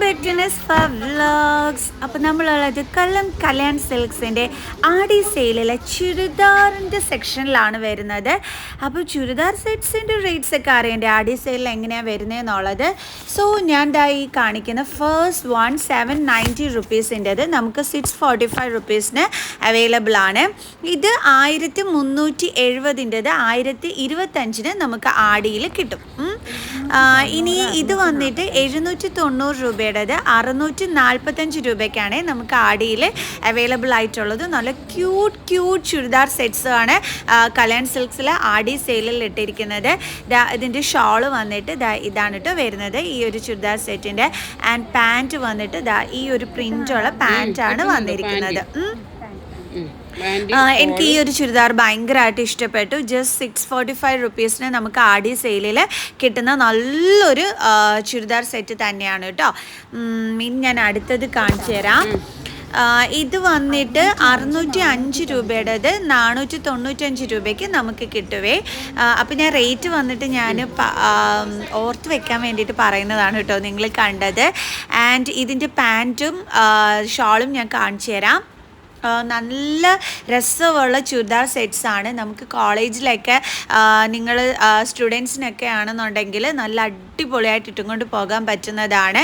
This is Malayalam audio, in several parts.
Back to നെസ്ഫ vlogs. അപ്പോൾ നമ്മളുള്ളത് കൊല്ലം കല്യാൺ സിൽക്സിൻ്റെ ആടി സെയിലിലെ ചുരിദാറിൻ്റെ സെക്ഷനിലാണ് വരുന്നത്. അപ്പോൾ ചുരിദാർ സെറ്റ്സിൻ്റെ റേറ്റ്സ് ഒക്കെ അറിയേണ്ടത് ആടി സെയിലിൽ എങ്ങനെയാണ് വരുന്നതെന്നുള്ളത്. സോ ഞാൻ ഈ കാണിക്കുന്ന ഫസ്റ്റ് വൺ 790 റുപ്പീസിൻ്റെത് നമുക്ക് 645 റുപ്പീസിന് അവൈലബിൾ ആണ്. ഇത് 1370ൻ്റെത് 1025 നമുക്ക് ആടിയിൽ കിട്ടും. ഇനി ഇത് വന്നിട്ട് 790 രൂപയുടേത് 645 രൂപയ്ക്കാണ് നമുക്ക് ആടിയിൽ അവൈലബിൾ ആയിട്ടുള്ളത്. നല്ല ക്യൂട്ട് ചുരിദാർ സെറ്റ്സ് ആണ് കല്യാൺ സിൽക്സിൽ ആടി സെയിലിൽ ഇട്ടിരിക്കുന്നത്. ഇതിൻ്റെ ഷോള് വന്നിട്ട് ഇതാണ് കേട്ടോ വരുന്നത്, ഈ ഒരു ചുരിദാർ സെറ്റിൻ്റെ. ആൻഡ് പാൻറ്റ് വന്നിട്ട് ഈ ഒരു പ്രിൻ്റുള്ള പാൻറ്റാണ് വന്നിരിക്കുന്നത്. എനിക്ക് ഈ ഒരു ചുരിദാർ ഭയങ്കരമായിട്ട് ഇഷ്ടപ്പെട്ടു. ജസ്റ്റ് 645 റുപ്പീസിന് നമുക്ക് ആടി സെയിലിൽ കിട്ടുന്ന നല്ലൊരു ചുരിദാർ സെറ്റ് തന്നെയാണ് കേട്ടോ. ഇനി ഞാൻ അടുത്തത് കാണിച്ചു തരാം. ഇത് വന്നിട്ട് 605 രൂപയുടേത് 495 രൂപയ്ക്ക് നമുക്ക് കിട്ടുവേ. അപ്പോൾ ഞാൻ റേറ്റ് വന്നിട്ട് ഞാൻ ഓർത്ത് വെക്കാൻ വേണ്ടിയിട്ട് പറയുന്നതാണ് കേട്ടോ നിങ്ങൾ കണ്ടത്. ആൻഡ് ഇതിൻ്റെ പാൻറ്റും ഷോളും ഞാൻ കാണിച്ചു തരാം. നല്ല രസമുള്ള ചുരിദാർ സെറ്റ്സാണ്. നമുക്ക് കോളേജിലൊക്കെ നിങ്ങൾ സ്റ്റുഡൻസിനൊക്കെ ആണെന്നുണ്ടെങ്കിൽ നല്ല അടിപൊളിയായിട്ട് ഇട്ടുകൊണ്ട് പോകാൻ പറ്റുന്നതാണ്.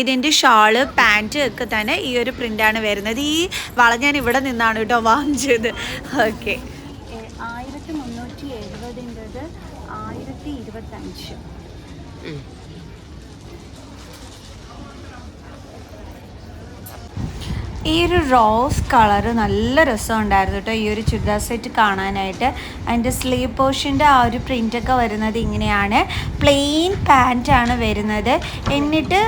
ഇതിൻ്റെ ഷാള് പാൻറ്റ് ഒക്കെ തന്നെ ഈ ഒരു പ്രിൻ്റാണ് വരുന്നത്. ഈ വള ഞാൻ ഇവിടെ നിന്നാണ് കേട്ടോ വാങ്ങിച്ചത്. ഓക്കെ, 1370ൻ്റെത് 1025. ഈ ഒരു റോസ് കളറ് നല്ല രസമുണ്ടായിരുന്നു കേട്ടോ ഈ ഒരു ചുരിദാർ സെറ്റ് കാണാനായിട്ട്. അതിൻ്റെ സ്ലീവ് പോർഷൻ്റെ ആ ഒരു പ്രിൻ്റൊക്കെ വരുന്നത് ഇങ്ങനെയാണ്. പ്ലെയിൻ പാൻറ്റാണ് വരുന്നത്. എന്നിട്ട്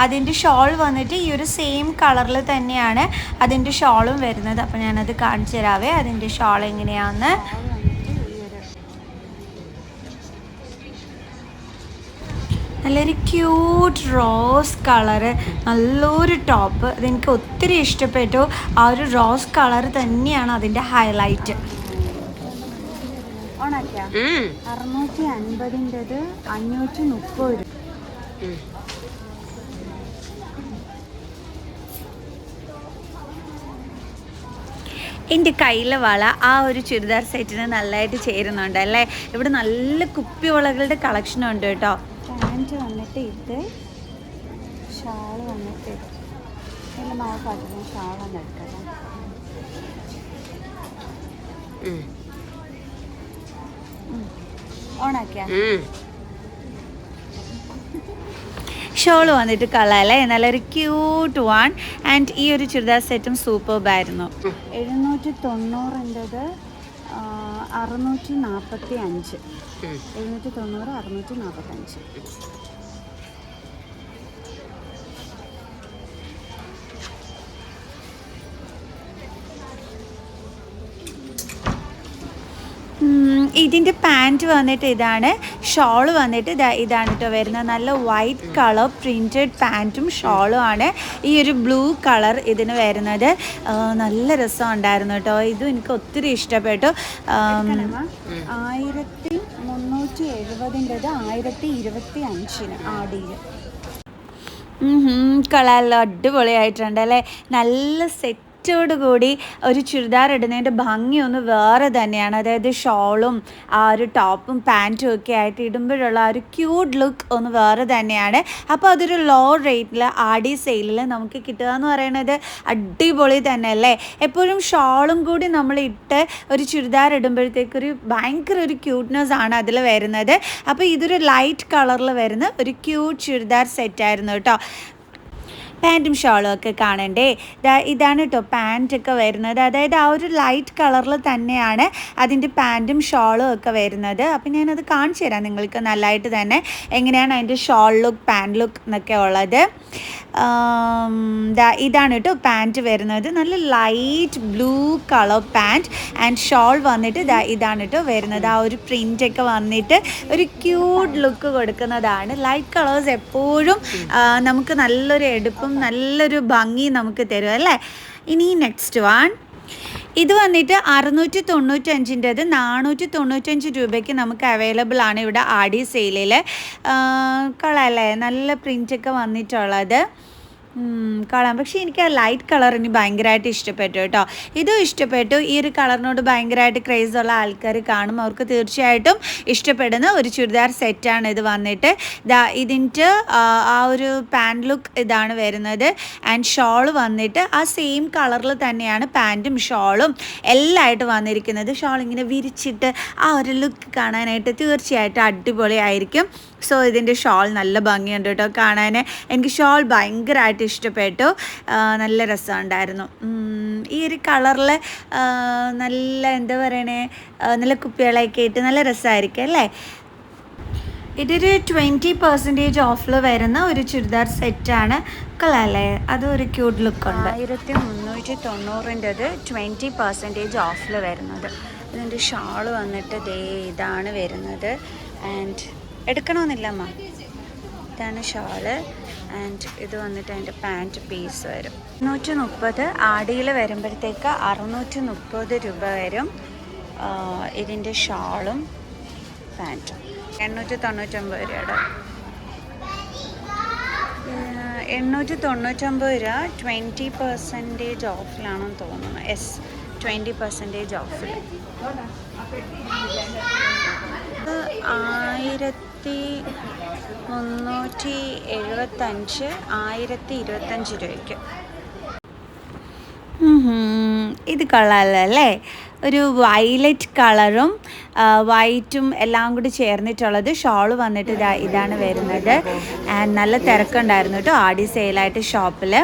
അതിൻ്റെ ഷോൾ വന്നിട്ട് ഈ ഒരു സെയിം കളറിൽ തന്നെയാണ് അതിൻ്റെ ഷോളും വരുന്നത്. അപ്പോൾ ഞാനത് കാണിച്ചു തരാവേ അതിൻ്റെ ഷോൾ എങ്ങനെയാണെന്ന്. നല്ലൊരു ക്യൂട്ട് റോസ് കളറ്, നല്ലൊരു ടോപ്പ്. അതെനിക്ക് ഒത്തിരി ഇഷ്ടപ്പെട്ടു. ആ ഒരു റോസ് കളർ തന്നെയാണ് അതിൻ്റെ ഹൈലൈറ്റ്. 650ൻ്റെത് 530. എൻ്റെ കയ്യിലെ വള ആ ഒരു ചുരിദാർ സെറ്റിന് നല്ലതായിട്ട് ചേരുന്നുണ്ട് അല്ലേ. ഇവിടെ നല്ല കുപ്പിവളകളുടെ കളക്ഷനുണ്ട് കേട്ടോ. പാൻറ്റ് വന്നിട്ട് ഇത്, ഷാള് വന്നിട്ട് ഇത്. എല്ലാം നോക്കാട്ടില്ല, ഷാൾ വന്ന് എടുക്കട്ടെ. ഓണാക്കിയാ ഷോള് വന്നിട്ട് കളറല്ലേ, നല്ലൊരു ക്യൂട്ട് വൺ. ആൻഡ് ഈ ഒരു ചുരിദാർ സെറ്റും സൂപ്പർബായിരുന്നു. 790ൻ്റെത് 645. 790 645. ഇതിൻ്റെ പാൻറ്റ് വന്നിട്ട് ഇതാണ്, ഷോള് വന്നിട്ട് ഇതാണ് കേട്ടോ വരുന്നത്. നല്ല വൈറ്റ് കളർ പ്രിൻറ്റഡ് പാൻറ്റും ഷോളും ആണ്. ഈ ഒരു ബ്ലൂ കളർ ഇതിന് വരുന്നത്. നല്ല രസം ഉണ്ടായിരുന്നു കേട്ടോ. ഇതും എനിക്ക് ഒത്തിരി ഇഷ്ടപ്പെട്ടു. 1370ൻ്റെത് 1025 ആടിയിൽ. കളറെല്ലാം അടിപൊളിയായിട്ടുണ്ട് അല്ലേ. നല്ല സെറ്റോടുകൂടി ഒരു ചുരിദാർ ഇടുന്നതിൻ്റെ ഭംഗിയൊന്ന് വേറെ തന്നെയാണ്. അതായത് ഷോളും ആ ഒരു ടോപ്പും പാൻറ്റും ഒക്കെ ആയിട്ട് ഇടുമ്പോഴുള്ള ആ ഒരു ക്യൂട്ട് ലുക്ക് ഒന്ന് വേറെ തന്നെയാണ്. അപ്പോൾ അതൊരു ലോ റേറ്റിൽ ആടി സെയിലിൽ നമുക്ക് കിട്ടുക എന്ന് പറയുന്നത് അടിപൊളി തന്നെ അല്ലേ. എപ്പോഴും ഷോളും കൂടി നമ്മൾ ഇട്ട് ഒരു ചുരിദാർ ഇടുമ്പോഴത്തേക്കൊരു ഭയങ്കര ഒരു ക്യൂട്ട്നെസ് ആണ് അതിൽ വരുന്നത്. അപ്പോൾ ഇതൊരു ലൈറ്റ് കളറിൽ വരുന്ന ഒരു ക്യൂട്ട് ചുരിദാർ സെറ്റായിരുന്നു കേട്ടോ. പാൻറ്റും ഷോളും ഒക്കെ കാണണ്ടേ. ഇതാണ് കേട്ടോ പാൻറ്റൊക്കെ വരുന്നത്. അതായത് ആ ഒരു ലൈറ്റ് കളറിൽ തന്നെയാണ് അതിൻ്റെ പാൻറ്റും ഷോളും ഒക്കെ വരുന്നത്. അപ്പം ഞാനത് കാണിച്ചു തരാം നിങ്ങൾക്ക് നല്ലതായിട്ട് തന്നെ എങ്ങനെയാണ് അതിൻ്റെ ഷോൾ ലുക്ക് പാൻറ്റ് ലുക്ക് എന്നൊക്കെ ഉള്ളത്. ഇതാണ് കേട്ടോ പാൻറ്റ് വരുന്നത്. നല്ല light blue colour pant. And shawl വന്നിട്ട് ഇതാണ് കേട്ടോ വരുന്നത്. ആ ഒരു പ്രിൻ്റൊക്കെ വന്നിട്ട് ഒരു ക്യൂട്ട് ലുക്ക് കൊടുക്കുന്നതാണ്. ലൈറ്റ് കളേഴ്സ് എപ്പോഴും നമുക്ക് നല്ലൊരു എടുപ്പും നല്ലൊരു ഭംഗി നമുക്ക് തരും അല്ലേ. ഇനി നെക്സ്റ്റ് വൺ ഇത് വന്നിട്ട് 695-ൻ്റെത് 495 രൂപയ്ക്ക് നമുക്ക് അവൈലബിൾ ആണ് ഇവിടെ ആടി സെയിലിൽ. കൊള്ളാമല്ലേ, നല്ല പ്രിൻ്റൊക്കെ വന്നിട്ടുള്ളത് കൊള്ളാം. പക്ഷേ എനിക്ക് ആ ലൈറ്റ് കളർ ഇനി ഭയങ്കരമായിട്ട് ഇഷ്ടപ്പെട്ടു കേട്ടോ. ഇതും ഇഷ്ടപ്പെട്ടു. ഈ ഒരു കളറിനോട് ഭയങ്കരമായിട്ട് ക്രേസുള്ള ആൾക്കാർ കാണും, അവർക്ക് തീർച്ചയായിട്ടും ഇഷ്ടപ്പെടുന്ന ഒരു ചുരിദാർ സെറ്റാണ് ഇത് വന്നിട്ട്. ഇതിൻ്റെ ആ ഒരു പാൻറ് ലുക്ക് ഇതാണ് വരുന്നത്. ആൻഡ് ഷോൾ വന്നിട്ട് ആ സെയിം കളറിൽ തന്നെയാണ് പാൻറ്റും ഷോളും എല്ലാമായിട്ട് വന്നിരിക്കുന്നത്. ഷോൾ ഇങ്ങനെ വിരിച്ചിട്ട് ആ ഒരു ലുക്ക് കാണാനായിട്ട് തീർച്ചയായിട്ടും അടിപൊളിയായിരിക്കും. സോ ഇതിൻ്റെ ഷോൾ നല്ല ഭംഗിയുണ്ട് കേട്ടോ കാണാൻ. എനിക്ക് ഷോൾ ഭയങ്കരമായിട്ട് ഇഷ്ടപ്പെട്ടു, നല്ല രസമുണ്ടായിരുന്നു. ഈ ഒരു കളറിൽ നല്ല എന്താ പറയണേ, നല്ല കുപ്പികളൊക്കെ ഇട്ട് നല്ല രസമായിരിക്കും അല്ലേ. ഇതൊരു 20% ഓഫിൽ വരുന്ന ഒരു ചുരിദാർ സെറ്റാണ്. കളല്ലേ, അതൊരു ക്യൂട്ട് ലുക്കുണ്ട്. 1390-ൻ്റെത് 20% ഓഫിൽ വരുന്നത്. ഇതിൻ്റെ ഷാൾ വന്നിട്ട് ദേ ഇതാണ് വരുന്നത്. ആൻഡ് എടുക്കണമെന്നില്ല അമ്മ, ഇതാണ് ഷാള്. ആൻഡ് ഇത് വന്നിട്ട് അതിൻ്റെ പാൻറ്റ് പീസ് വരും. 230 ആടിയിൽ വരുമ്പോഴത്തേക്ക് 630 രൂപ വരും ഇതിൻ്റെ ഷാളും പാൻറ്റും. 899 രൂപയുടെ 899 രൂപ 20% ഓഫിലാണെന്ന് തോന്നുന്നു. 20% ഓഫിൽ 1375 1025 രൂപയ്ക്ക്. ഇത് കൊള്ളാമല്ലേ, ഒരു വയലറ്റ് കളറും വൈറ്റും എല്ലാം കൂടി ചേർന്നിട്ടുള്ളത്. ഷോള് വന്നിട്ട് ഇതാണ് വരുന്നത്. ആൻഡ് നല്ല തിരക്കുണ്ടായിരുന്നു കേട്ടോ ആടി സെയിലായിട്ട് ഷോപ്പിൽ.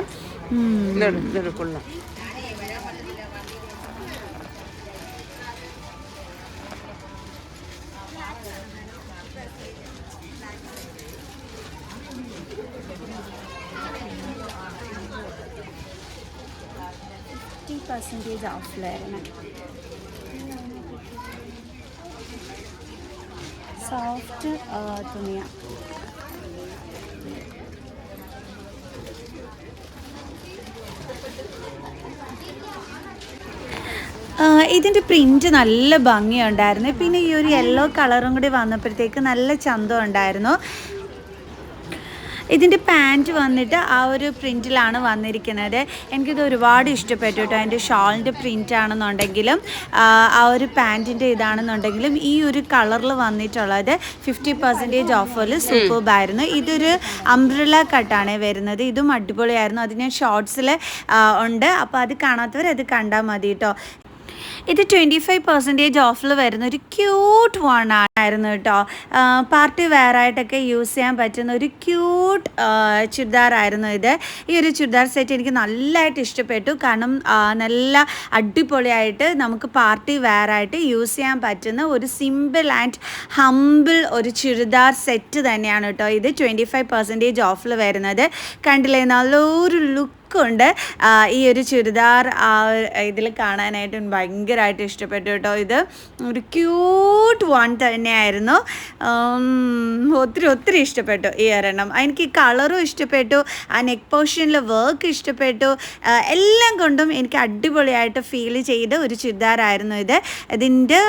% ഓഫിലായിരുന്നു. സോഫ്റ്റ് തുണിയാണ്. ഇതിൻ്റെ പ്രിൻറ്റ് നല്ല ഭംഗിയുണ്ടായിരുന്നു. പിന്നെ ഈ ഒരു യെല്ലോ കളറും കൂടി വന്നപ്പോഴത്തേക്ക് നല്ല ചന്തം ഉണ്ടായിരുന്നു. ഇതിൻ്റെ പാൻറ്റ് വന്നിട്ട് ആ ഒരു പ്രിൻറ്റിലാണ് വന്നിരിക്കുന്നത്. എനിക്കിത് ഒരുപാട് ഇഷ്ടപ്പെട്ടു കേട്ടോ. അതിൻ്റെ ഷാളിൻ്റെ പ്രിൻ്റ് ആണെന്നുണ്ടെങ്കിലും ആ ഒരു പാൻറ്റിൻ്റെ ഇതാണെന്നുണ്ടെങ്കിലും ഈ ഒരു കളറിൽ വന്നിട്ടുള്ളത് 50% ഓഫറിൽ സൂപ്പർബായിരുന്നു. ഇതൊരു അംബ്രല്ല കട്ടാണ് വരുന്നത്. ഇതും അടിപൊളിയായിരുന്നു. അത് ഞാൻ ഷോർട്സിൽ ഉണ്ട്, അപ്പോൾ അത് കാണാത്തവർ അത് കണ്ടാൽ മതി കേട്ടോ. ഇത് 25% ഓഫിൽ വരുന്ന ഒരു ക്യൂട്ട് വൺ ആയിരുന്നു കേട്ടോ. പാർട്ടി വെയർ ആയിട്ടൊക്കെ യൂസ് ചെയ്യാൻ പറ്റുന്ന ഒരു ക്യൂട്ട് ചുരിദാറായിരുന്നു ഇത്. ഈ ഒരു ചുരിദാർ സെറ്റ് എനിക്ക് നല്ലതായിട്ട് ഇഷ്ടപ്പെട്ടു. കാരണം നല്ല അടിപൊളിയായിട്ട് നമുക്ക് പാർട്ടി വെയർ ആയിട്ട് യൂസ് ചെയ്യാൻ പറ്റുന്ന ഒരു സിമ്പിൾ ആൻഡ് ഹംബിൾ ഒരു ചുരിദാർ സെറ്റ് തന്നെയാണ് കേട്ടോ ഇത്. 25% ഓഫിൽ വരുന്നത്. കണ്ടില്ലേ, നല്ലൊരു ലുക്ക് ണ്ട് ഈ ഒരു ചുരിദാർ ഇതിൽ കാണാനായിട്ട് ഭയങ്കരമായിട്ട് ഇഷ്ടപ്പെട്ടു കേട്ടോ. ഇത് ഒരു ക്യൂട്ട് വൺ തന്നെയായിരുന്നു. ഒത്തിരി ഇഷ്ടപ്പെട്ടു ഈ ഒരെണ്ണം. എനിക്ക് ഈ കളറും ഇഷ്ടപ്പെട്ടു, ആ നെക്ക് പോർഷനിൽ വർക്ക് ഇഷ്ടപ്പെട്ടു. എല്ലാം കൊണ്ടും എനിക്ക് അടിപൊളിയായിട്ട് ഫീൽ ചെയ്ത ഒരു ചുരിദാറായിരുന്നു ഇത്. ഇതിൻ്റെ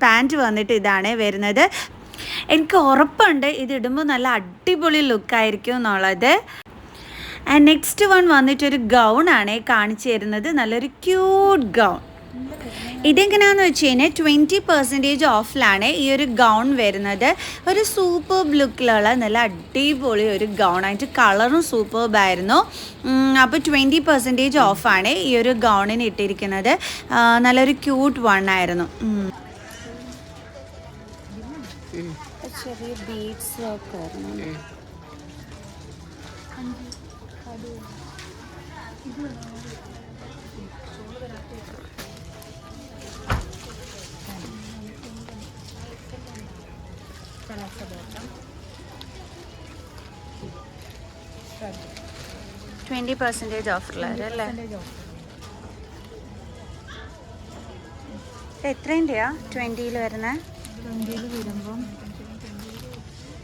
പാൻറ്റ് വന്നിട്ട് ഇതാണ് വരുന്നത്. എനിക്ക് ഉറപ്പുണ്ട് ഇതിടുമ്പോൾ നല്ല അടിപൊളി ലുക്കായിരിക്കും എന്നുള്ളത്. ആൻഡ് നെക്സ്റ്റ് വൺ വന്നിട്ടൊരു ഗൗണാണ് കാണിച്ചു തരുന്നത്. നല്ലൊരു ക്യൂട്ട് ഗൗൺ. ഇതെങ്ങനെയാണെന്ന് വെച്ച് കഴിഞ്ഞാൽ 20% ഓഫിലാണ് ഈ ഒരു ഗൗൺ വരുന്നത്. ഒരു സൂപ്പർബ് ലുക്കിലുള്ള നല്ല അടിപൊളി ഒരു ഗൗൺ. അതിൻ്റെ കളറും സൂപ്പർബായിരുന്നു. അപ്പോൾ 20% ഓഫാണ് ഈ ഒരു ഗൗണിന് ഇട്ടിരിക്കുന്നത്. നല്ലൊരു ക്യൂട്ട് വൺ ആയിരുന്നു. ചെറിയ ബീഡ്സ് ഒക്കെ ആയിരുന്നു. $20 ഓഫറിലല്ലേ? എത്രേൻ്റെയാ 20-ൽ വരുന്നത്? 20-ൽ വരുമ്പം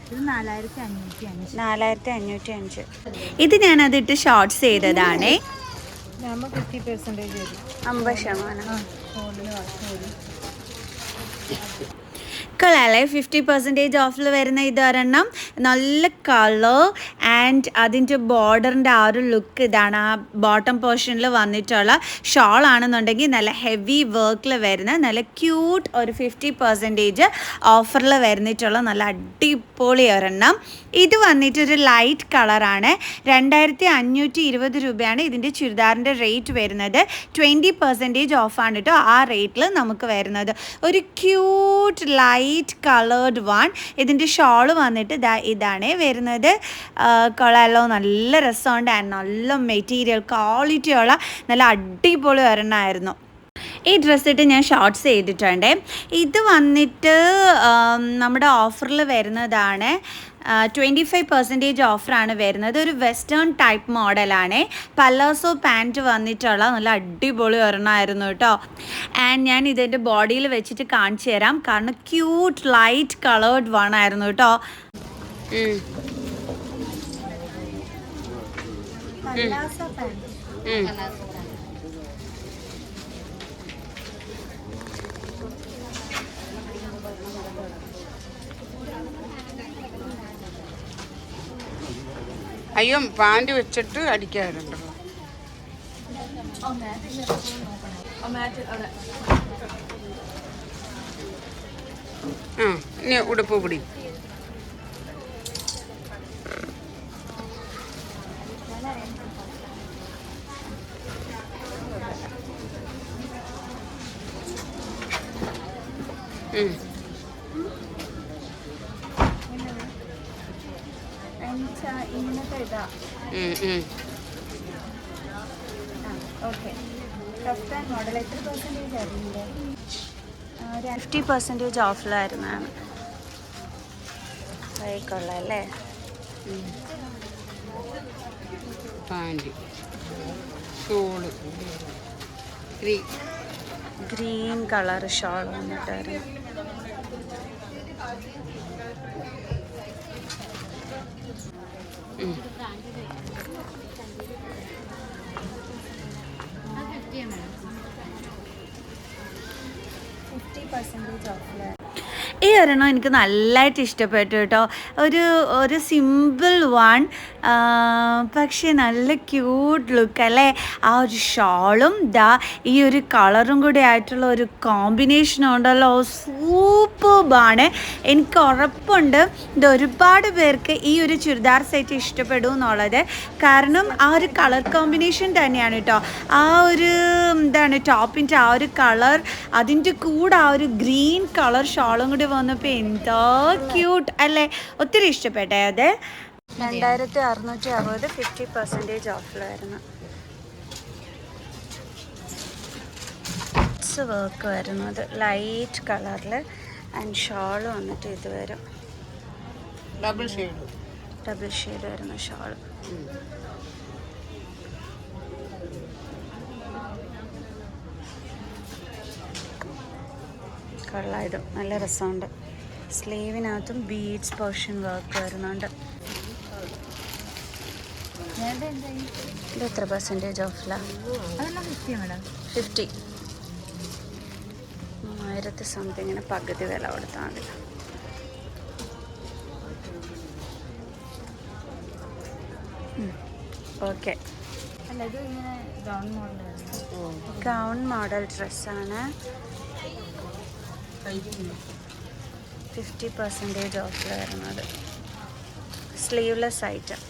ഇത് 4505. ഇത് ഞാനതിട്ട് ഷോർട്ട്സ് ചെയ്തതാണേ. 50%. കളല്ലേ 50% ഓഫിൽ വരുന്ന ഇതൊരെണ്ണം. നല്ല കളർ ആൻഡ് അതിൻ്റെ ബോർഡറിൻ്റെ ആ ഒരു ലുക്ക് ഇതാണ്. ആ ബോട്ടം പോർഷനിൽ വന്നിട്ടുള്ള ഷോൾ ആണെന്നുണ്ടെങ്കിൽ നല്ല ഹെവി വർക്കിൽ വരുന്ന നല്ല ക്യൂട്ട് ഒരു 50% ഓഫറിൽ വരുന്നിട്ടുള്ള നല്ല അടിപൊളി ഒരെണ്ണം. ഇത് വന്നിട്ടൊരു ലൈറ്റ് കളറാണ്. 2520 രൂപയാണ് ഇതിൻ്റെ ചുരിദാറിൻ്റെ റേറ്റ് വരുന്നത്. 20% ഓഫാണ് കേട്ടോ ആ റേറ്റിൽ നമുക്ക് വരുന്നത്. ഒരു ക്യൂട്ട് ലൈറ്റ് കളേർഡ് വൺ. ഇതിൻ്റെ ഷോള് വന്നിട്ട് ഇതാണ് വരുന്നത്. കൊള്ളാലോ, നല്ല രസമുണ്ട് ആൻഡ് നല്ല മെറ്റീരിയൽ ക്വാളിറ്റിയുള്ള നല്ല അടിപൊളി ഒരെണ്ണമായിരുന്നു. ഈ ഡ്രസ്സിട്ട് ഞാൻ ഷോർട്ട്സ് ചെയ്തിട്ടുണ്ട്. ഇത് വന്നിട്ട് നമ്മുടെ ഓഫറിൽ വരുന്നതാണ്. 25% ഓഫറാണ് വരുന്നത്. ഒരു വെസ്റ്റേൺ ടൈപ്പ് മോഡലാണ്. പല്ലാസോ പാൻറ്റ് വന്നിട്ടുള്ള നല്ല അടിപൊളി ഒരെണ്ണമായിരുന്നു കേട്ടോ. ആൻഡ് ഞാൻ ഇതിൻ്റെ ബോഡിയിൽ വെച്ചിട്ട് കാണിച്ചു തരാം. കാരണം ക്യൂട്ട് ലൈറ്റ് കളേർഡ് വൺ ആയിരുന്നു കേട്ടോ. പല്ലാസോ പാൻറ്റ് അയ്യോ പാൻറ് വെച്ചിട്ട് അടിക്കാറുണ്ടോ? ആ ഇനി ഉടുപ്പ് പിടി. ഇങ്ങനത്തെ ഇതാ. ഓക്കെ, മോഡൽ എത്ര പെർസെൻറ്റേജ് ആയിരുന്നു? 50% ഓഫിലായിരുന്നാണ്. കൊള്ളാല്ലേ pant shawl green colour shawl വന്നിട്ടായിരുന്നു. ഈ ഒരെണ്ണം എനിക്ക് നല്ലതായിട്ട് ഇഷ്ടപ്പെട്ടു കേട്ടോ. ഒരു സിമ്പിൾ വൺ, പക്ഷേ നല്ല ക്യൂട്ട് ലുക്ക് അല്ലേ. ആ ഒരു ഷോളും ഈ ഒരു കളറും കൂടി ആയിട്ടുള്ള ഒരു കോമ്പിനേഷൻ ഉണ്ടല്ലോ, സൂപ്പർബാണ്. എനിക്ക് ഉറപ്പുണ്ട് ഇത് ഒരുപാട് പേർക്ക് ഈ ഒരു ചുരിദാർ സെറ്റ് ഇഷ്ടപ്പെടും എന്നുള്ളത്. കാരണം ആ ഒരു കളർ കോമ്പിനേഷൻ തന്നെയാണ് കേട്ടോ. ആ ഒരു ടോപ്പിൻ്റെ ആ ഒരു കളർ, അതിൻ്റെ കൂടെ ആ ഒരു ഗ്രീൻ കളർ ഷോളും കൂടി വന്നപ്പോൾ എന്താ ക്യൂട്ട് അല്ലേ. ഒത്തിരി ഇഷ്ടപ്പെട്ടേ അത്. 2660 50% ഓഫിലായിരുന്നു. വർക്ക് വരുന്നത് ലൈറ്റ് കളറിൽ ആൻഡ് ഷോള് വന്നിട്ട് ഇത് വരും ഡബിൾ ഷെയ്ഡ് വരുന്ന ഷോള്. കൊള്ളാം, നല്ല രസമുണ്ട്. സ്ലീവിനകത്തും ബീഡ്സ് പോർഷൻ വർക്ക് വരുന്നുണ്ട്. ഇത് എത്ര പെർസെൻറ്റേജ് ഓഫിലാണ്? 50. 1000 സംതിങ്ങിന് പകുതി വില കൊടുത്താൽ മതി. ഓക്കെ, ഗൗൺ മോഡൽ ഡ്രസ്സാണ്. 50% ഓഫിൽ വരുന്നത്. Sleeveless item.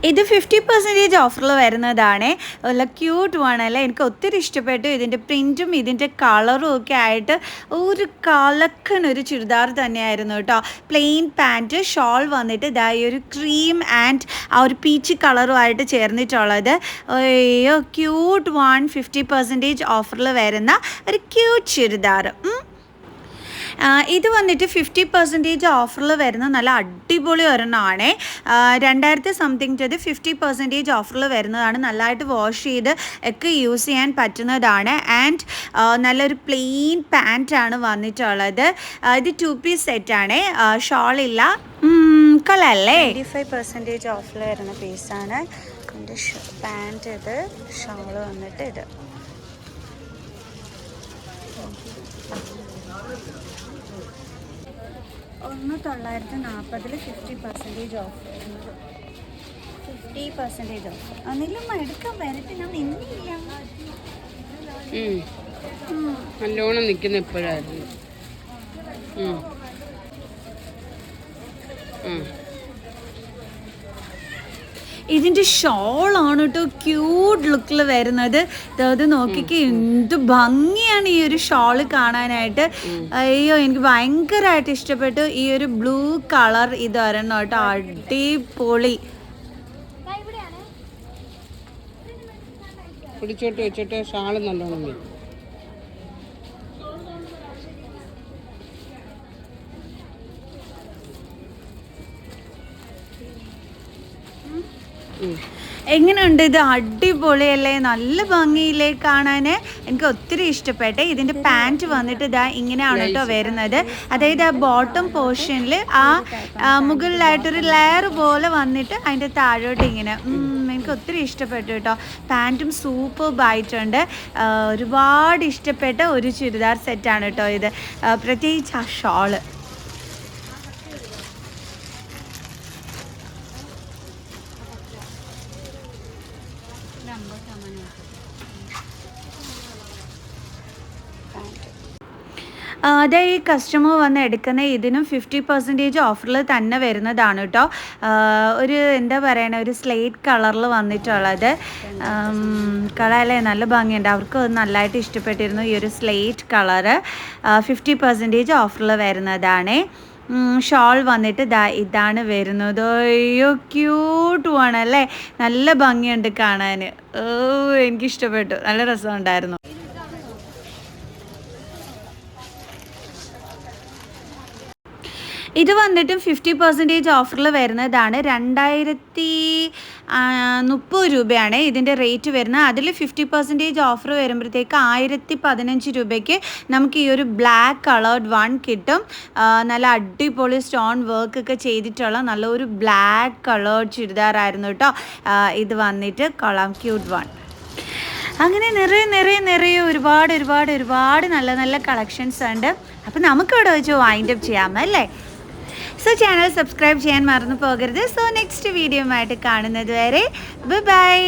ഇത് 50% ഓഫറിൽ വരുന്നതാണ്. നല്ല ക്യൂട്ട് വേണമല്ലേ, എനിക്ക് ഒത്തിരി ഇഷ്ടപ്പെട്ടു. ഇതിൻ്റെ പ്രിൻറ്റും ഇതിൻ്റെ കളറും ഒക്കെ ആയിട്ട് ഒരു കലക്കണൊരു ചുരിദാർ തന്നെയായിരുന്നു കേട്ടോ. പ്ലെയിൻ പാൻറ്റ്, ഷോൾ വന്നിട്ട് ഈ ഒരു ക്രീം ആൻഡ് ആ ഒരു പീച്ച് കളറുമായിട്ട് ചേർന്നിട്ടുള്ളത്. അയ്യോ ക്യൂട്ട് 50% ഓഫറിൽ വരുന്ന ഒരു ക്യൂട്ട് ചുരിദാർ. ഇത് വന്നിട്ട് 50% ഓഫറിൽ വരുന്ന നല്ല അടിപൊളി ഒരെണ്ണമാണ്. 2000 സംതിങ് 50% ഓഫറിൽ വരുന്നതാണ്. നല്ലതായിട്ട് വാഷ് ചെയ്ത് ഒക്കെ യൂസ് ചെയ്യാൻ പറ്റുന്നതാണ്. ആൻഡ് നല്ലൊരു പ്ലെയിൻ പാൻറ്റാണ് വന്നിട്ടുള്ളത്. ഇത് 2 പീസ് സെറ്റാണ്, ഷോളില്ല. കൊള്ളാല്ലേ? 25% ഓഫിൽ വരുന്ന പീസാണ്. എൻ്റെ പാൻറ്റ് ഇത്, ഷാള് വന്നിട്ട് ഇത്. $1940 50% ഓഫ് വരുന്നത്. 50% ഓഫ്. അന്നെങ്കിലും എടുക്കാൻ വരട്ടെ, ഞാൻ നിന്നില്ല. നല്ലോണം നിൽക്കുന്ന ഇപ്പോഴായിരുന്നു. ഇതിൻ്റെ ഷോളാണ് കേട്ടോ ക്യൂട്ട് ലുക്കിൽ വരുന്നത്. അത് നോക്കിക്ക് എന്ത് ഭംഗിയാണ് ഈ ഒരു ഷോള് കാണാനായിട്ട്. അയ്യോ, എനിക്ക് ഭയങ്കരമായിട്ട് ഇഷ്ടപ്പെട്ടു ഈ ഒരു ബ്ലൂ കളർ. ഇത് ഒരെണ്ണം കേട്ടോ, അടിപൊളി. പിടിച്ചോട്ട് വെച്ചിട്ട് ഷാള് നല്ലോണം വരും. എങ്ങനെയുണ്ട് ഇത്? അടിപൊളിയല്ലേ? നല്ല ഭംഗിയില്ലേ കാണാൻ? എനിക്ക് ഒത്തിരി ഇഷ്ടപ്പെട്ടെ. ഇതിൻ്റെ പാൻറ്റ് വന്നിട്ട് ഇതാ ഇങ്ങനെയാണ് കേട്ടോ വരുന്നത്. അതായത് ആ ബോട്ടം പോർഷനിൽ ആ മുകളിലായിട്ടൊരു ലെയർ പോലെ വന്നിട്ട് അതിൻ്റെ താഴോട്ട് ഇങ്ങനെ. എനിക്ക് ഒത്തിരി ഇഷ്ടപ്പെട്ടു കേട്ടോ. പാൻറ്റും സൂപ്പർബായിട്ടുണ്ട്. ഒരുപാട് ഇഷ്ടപ്പെട്ട ഒരു ചുരിദാർ സെറ്റാണ് കേട്ടോ ഇത്. പ്രത്യേകിച്ച് ആ ഷോള്. അതേ ഈ കസ്റ്റമർ വന്ന് എടുക്കുന്ന ഇതിനും 50% ഓഫറിൽ തന്നെ വരുന്നതാണ് കേട്ടോ. ഒരു എന്താ പറയണ, ഒരു സ്ലേറ്റ് കളറിൽ വന്നിട്ടുള്ളത്. കളറല്ലേ നല്ല ഭംഗിയുണ്ട്. അവർക്ക് നല്ലതായിട്ട് ഇഷ്ടപ്പെട്ടിരുന്നു ഈ ഒരു സ്ലേറ്റ് കളറ്. 50% ഓഫറിൽ വരുന്നതാണ്. ഷോൾ വന്നിട്ട് ഇതാണ് വരുന്നത്. അയ്യോ, ക്യൂട്ടുമാണ്. നല്ല ഭംഗിയുണ്ട് കാണാൻ. എനിക്കിഷ്ടപ്പെട്ടു, നല്ല രസമുണ്ടായിരുന്നു. ഇത് വന്നിട്ടും 50% ഓഫറിൽ വരുന്നതാണ്. 2030 രൂപയാണ് ഇതിൻ്റെ റേറ്റ് വരുന്നത്. അതിൽ 50% ഓഫർ വരുമ്പോഴത്തേക്ക് 1015 രൂപയ്ക്ക് നമുക്ക് ഈ ഒരു ബ്ലാക്ക് കളേർഡ് വൺ കിട്ടും. നല്ല അടിപൊളി സ്റ്റോൺ വർക്കൊക്കെ ചെയ്തിട്ടുള്ള നല്ലൊരു ബ്ലാക്ക് കളേർഡ് ചുരിദാറായിരുന്നു കേട്ടോ. ഇത് വന്നിട്ട് കൊള്ളാം, ക്യൂട്ട് വൺ. അങ്ങനെ നിറയെ ഒരുപാട് നല്ല കളക്ഷൻസ് ഉണ്ട്. അപ്പം നമുക്കിവിടെ വെച്ച് വൈൻഡപ്പ് ചെയ്യാമല്ലേ? സോ ചാനൽ സബ്സ്ക്രൈബ് ചെയ്യാൻ മറന്നു പോകരുത്. സോ നെക്സ്റ്റ് വീഡിയോ ആയിട്ട് കാണുന്നത് വരെ ബൈ.